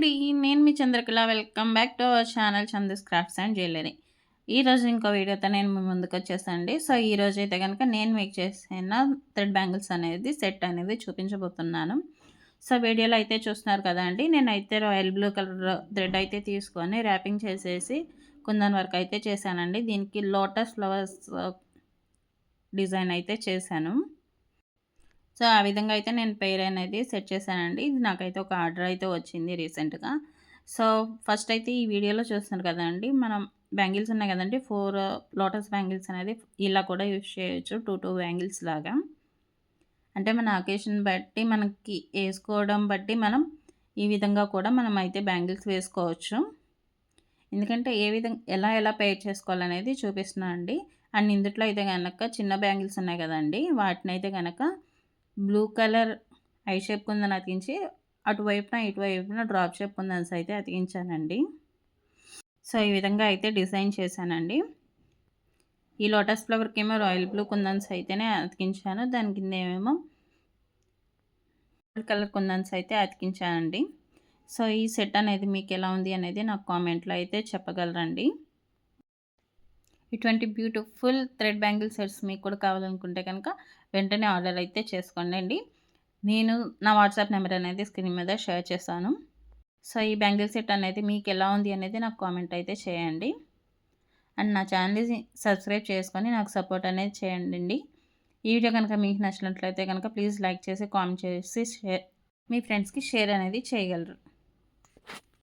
అండి. నేను మీ Chandrakala. Welcome back to our channel Chandu's crafts and jewellery. ఈరోజు ఇంకో వీడియోతో నేను మీ ముందుకొచ్చేసానండి. సో, ఈరోజైతే గనుక నేను మీకు చేసిన థ్రెడ్ బ్యాంగిల్స్ అనేది సెట్ అనేది చూపించబోతున్నాను. సో, వీడియోలో అయితే చూస్తున్నారు కదండీ! నేనైతే రాయల్ బ్లూ కలర్ థ్రెడ్ అయితే తీసుకొని ర్యాపింగ్ చేసేసి కుందన్ వర్క్ అయితే చేశానండి. దీనికి లోటస్ ఫ్లవర్స్ డిజైన్ అయితే చేశాను. సో, ఆ విధంగా అయితే నేను పెయిర్ అనేది సెట్ చేశానండి. ఇది నాకైతే ఒక ఆర్డర్ అయితే వచ్చింది రీసెంట్‌గా. సో, ఫస్ట్ అయితే ఈ వీడియోలో చూస్తున్నారు కదండీ! మనం బ్యాంగిల్స్ ఉన్నాయి కదండీ! 4 లోటస్ బ్యాంగిల్స్ అనేది ఇలా కూడా యూజ్ చేయొచ్చు. 2 బ్యాంగిల్స్ లాగా. అంటే మన అకేషన్ బట్టి మనకి ఏసుకోవడం బట్టి మనం ఈ విధంగా కూడా మనం అయితే బ్యాంగిల్స్ వేసుకోవచ్చు. ఎందుకంటే ఎలా పెయిర్ చేసుకోవాలనేది చూపిస్తున్నా అండి. అండ్ ఇందుట్లో అయితే గనక చిన్న బ్యాంగిల్స్ ఉన్నాయి కదండీ! వాటినైతే గనక blue colour I shape kundan అతికించి అటువైపున ఇటువైపున డ్రాప్ షేప్ కుందన్స్ అయితే అతికించానండి. సో, ఈ విధంగా అయితే డిజైన్ చేశానండి. ఈ లోటస్ ఫ్లవర్‌కేమో రాయల్ బ్లూ కుందన్స్ అయితేనే అతికించాను. దాని కిందేమో గోల్డ్ కలర్ కుందన్స్ అయితే అతికించానండి. సో, ఈ సెట్ అనేది మీకెలా ఉంది అనేది నాకు కామెంట్‌లో అయితే చెప్పగలరండి. ఇటువంటి బ్యూటిఫుల్ థ్రెడ్ బ్యాంగిల్ సెట్స్ మీకు కూడా కావాలనుకుంటే కనుక వెంటనే ఆర్డర్ అయితే చేసుకోండి. నేను నా వాట్సాప్ నెంబర్ అనేది స్క్రీన్ మీద షేర్ చేశాను. సో, ఈ బ్యాంగిల్ సెట్ అనేది మీకు ఎలా ఉంది అనేది నాకు కామెంట్ అయితే చేయండి. అండ్ నా ఛానల్ని సబ్స్క్రైబ్ చేసుకొని నాకు సపోర్ట్ అనేది చేయండి. ఈ వీడియో కనుక మీకు నచ్చినట్లయితే కనుక ప్లీజ్ లైక్ చేసి కామెంట్ చేసి మీ ఫ్రెండ్స్కి షేర్ అనేది చేయగలరు.